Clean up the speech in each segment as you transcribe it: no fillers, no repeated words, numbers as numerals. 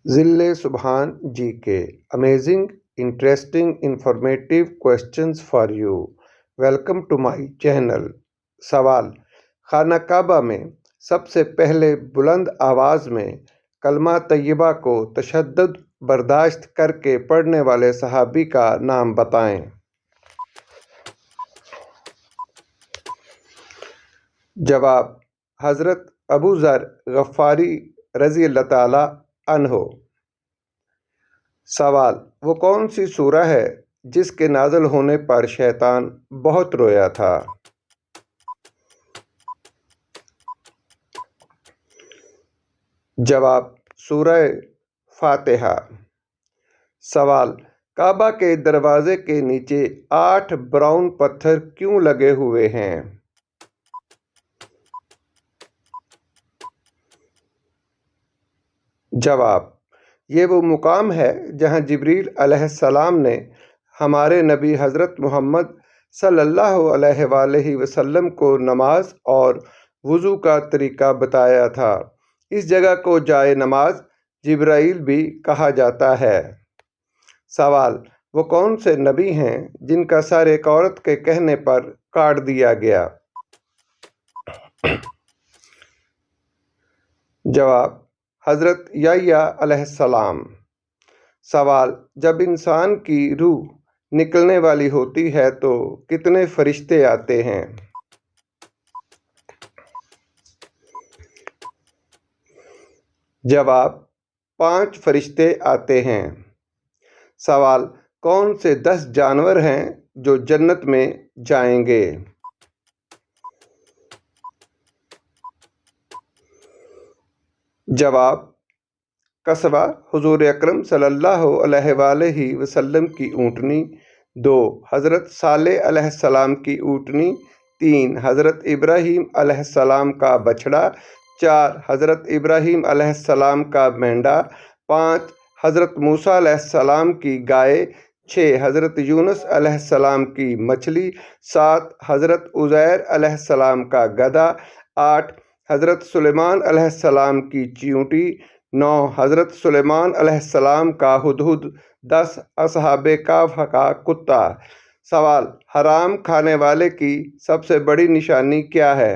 ज़िले सुबहान जी के amazing interesting informative questions for you. Welcome to my channel. सवाल: खाना काबा में सबसे पहले बुलंद आवाज़ में कलमा तैयबा को तशद्दुद बर्दाश्त करके पढ़ने वाले सहाबी का नाम बताएं। जवाब: हज़रत अबू ज़र गफ़ारी रज़ी अल्लाह ताला अन्हो। सवाल: वो कौन सी सूरह है जिसके नाज़िल होने पर शैतान बहुत रोया था? जवाब: सूरह फातिहा। सवाल: काबा के दरवाजे के नीचे 8 ब्राउन पत्थर क्यों लगे हुए हैं? जवाब: ये वो मुकाम है जहाँ जिब्रील अलैहिस्सलाम ने हमारे नबी हज़रत मोहम्मद सल्लल्लाहु अलैहि वसल्लम को नमाज और वज़ू का तरीका बताया था। इस जगह को जाए नमाज जिब्राइल भी कहा जाता है। सवाल: वो कौन से नबी हैं जिनका सर एक औरत के कहने पर काट दिया गया? जवाब: हज़रत याह्या अलैहिस्सलाम। सवाल: जब इंसान की रूह निकलने वाली होती है तो कितने फरिश्ते आते हैं? जवाब: 5 फरिश्ते आते हैं। सवाल: कौन से 10 जानवर हैं जो जन्नत में जाएंगे? जवाब: कसबा हुजूर अकरम सल्लल्लाहु अलैहि वसल्लम की ऊँटनी, 2 हज़रत सालेह अलैहिस्सलाम की ऊँटनी, 3 हज़रत इब्राहीम अलैहिस्सलाम का बछड़ा, 4 हज़रत इब्राहीम अलैहिस्सलाम का मेंढा, 5 हज़रत मूसा अलैहिस्सलाम की गाय, 6 हज़रत यूनुस अलैहिस्सलाम की मछली, 7 हज़रत उज़ैर अलैहिस्सलाम का गधा, 8 हज़रत सुलेमान अलैहिस्सलाम की चींटी, 9 हज़रत सुलेमान अलैहिस्सलाम का हुदहुद, 10 असहाबे काफ का कुत्ता। सवाल: हराम खाने वाले की सबसे बड़ी निशानी क्या है?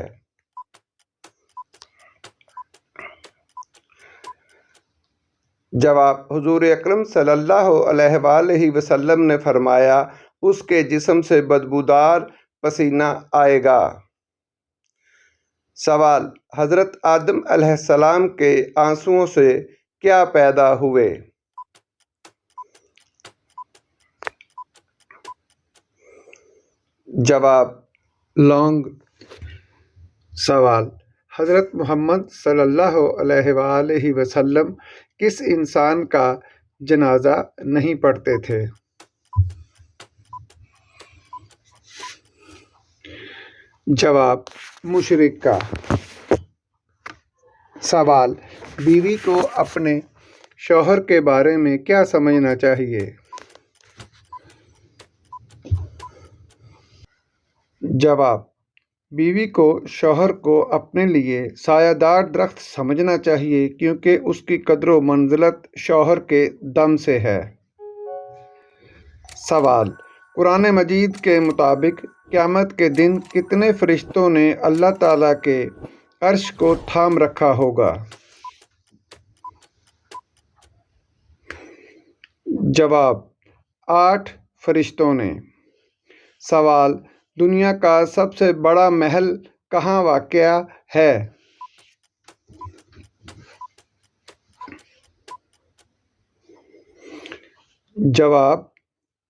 जवाब: हुजूर अकरम सल्लल्लाहु अलैहि वसल्लम ने फरमाया, उसके जिस्म से बदबूदार पसीना आएगा। सवाल: हज़रत आदम अलैहिस्सलाम के आंसुओं से क्या पैदा हुए? जवाब: लौंग। सवाल: हज़रत मोहम्मद सल्लल्लाहु अलैहि वसल्लम किस इंसान का जनाजा नहीं पढ़ते थे? जवाब: मुशरिक का। सवाल: बीवी को अपने शौहर के बारे में क्या समझना चाहिए? जवाब: बीवी को शौहर को अपने लिए सायादार दरख्त समझना चाहिए क्योंकि उसकी कद्र मंजिलत शौहर के दम से है। सवाल: कुरान मजीद के मुताबिक क़यामत के दिन कितने फरिश्तों ने अल्लाह ताला के अर्श को थाम रखा होगा? जवाब: 8 फरिश्तों ने। सवाल: दुनिया का सबसे बड़ा महल कहाँ वाक़या है? जवाब: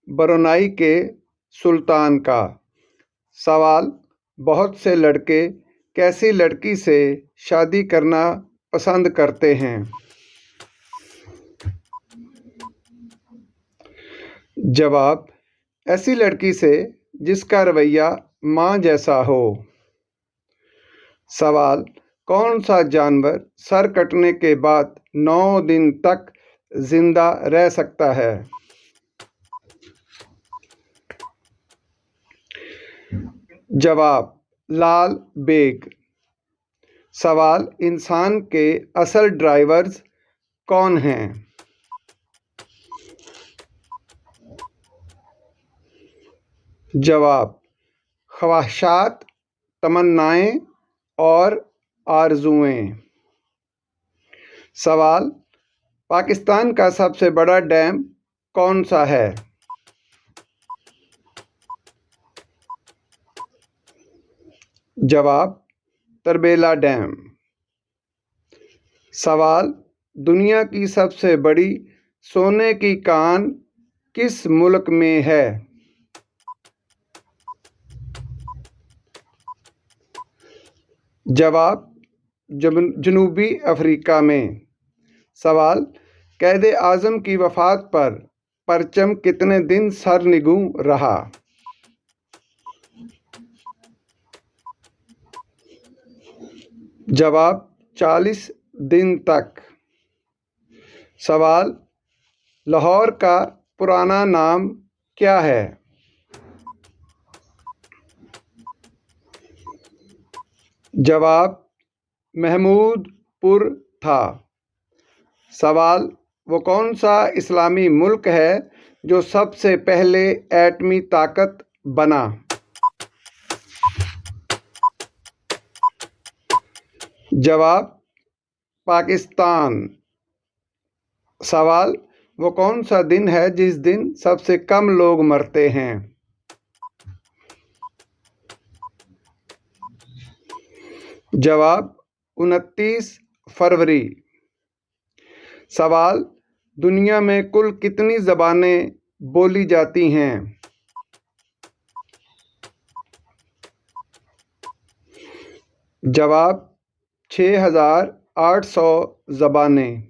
ब्रुनाई के सुल्तान का। सवाल: बहुत से लड़के कैसी लड़की से शादी करना पसंद करते हैं? जवाब: ऐसी लड़की से जिसका रवैया माँ जैसा हो। सवाल: कौन सा जानवर सर कटने के बाद 9 दिन तक जिंदा रह सकता है? जवाब: लाल बेग। सवाल: इंसान के असल ड्राइवर्स कौन हैं? जवाब: ख्वाहिशात, तमन्नाएं और आरज़ुएं। सवाल: पाकिस्तान का सबसे बड़ा डैम कौन सा है? जवाब: तरबेला डैम। सवाल: दुनिया की सबसे बड़ी सोने की कान किस मुल्क में है? जवाब: जनूबी अफ्रीका में। सवाल: कैद आज़म की वफ़ात पर परचम कितने दिन सरनिगूं रहा? जवाब: 40 दिन तक। सवाल: लाहौर का पुराना नाम क्या है? जवाब: महमूदपुर था। सवाल: वो कौन सा इस्लामी मुल्क है जो सबसे पहले एटमी ताकत बना? जवाब: पाकिस्तान। सवाल: वो कौन सा दिन है जिस दिन सबसे कम लोग मरते हैं? जवाब: 29 फरवरी। सवाल: दुनिया में कुल कितनी ज़बानें बोली जाती हैं? जवाब: 6,800 ज़बानें।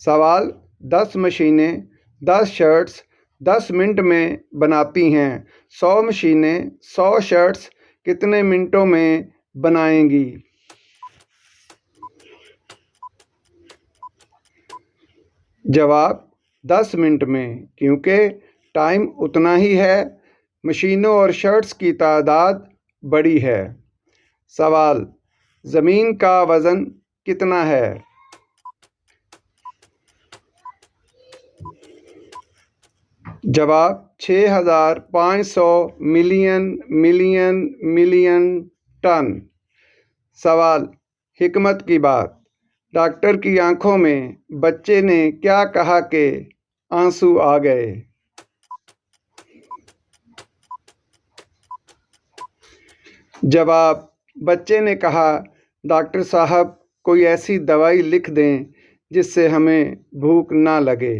सवाल: 10 मशीनें 10 शर्ट्स 10 मिनट में बनाती हैं। 100 मशीनें 100 शर्ट्स कितने मिनटों में बनाएंगी? जवाब: 10 मिनट में, क्योंकि टाइम उतना ही है, मशीनों और शर्ट्स की तादाद बड़ी है। सवाल: ज़मीन का वज़न कितना है? जवाब: 6,500 मिलियन मिलियन मिलियन टन। सवाल: हिकमत की बात। डॉक्टर की आंखों में बच्चे ने क्या कहा कि आंसू आ गए? जवाब: बच्चे ने कहा, डॉक्टर साहब कोई ऐसी दवाई लिख दें जिससे हमें भूख ना लगे।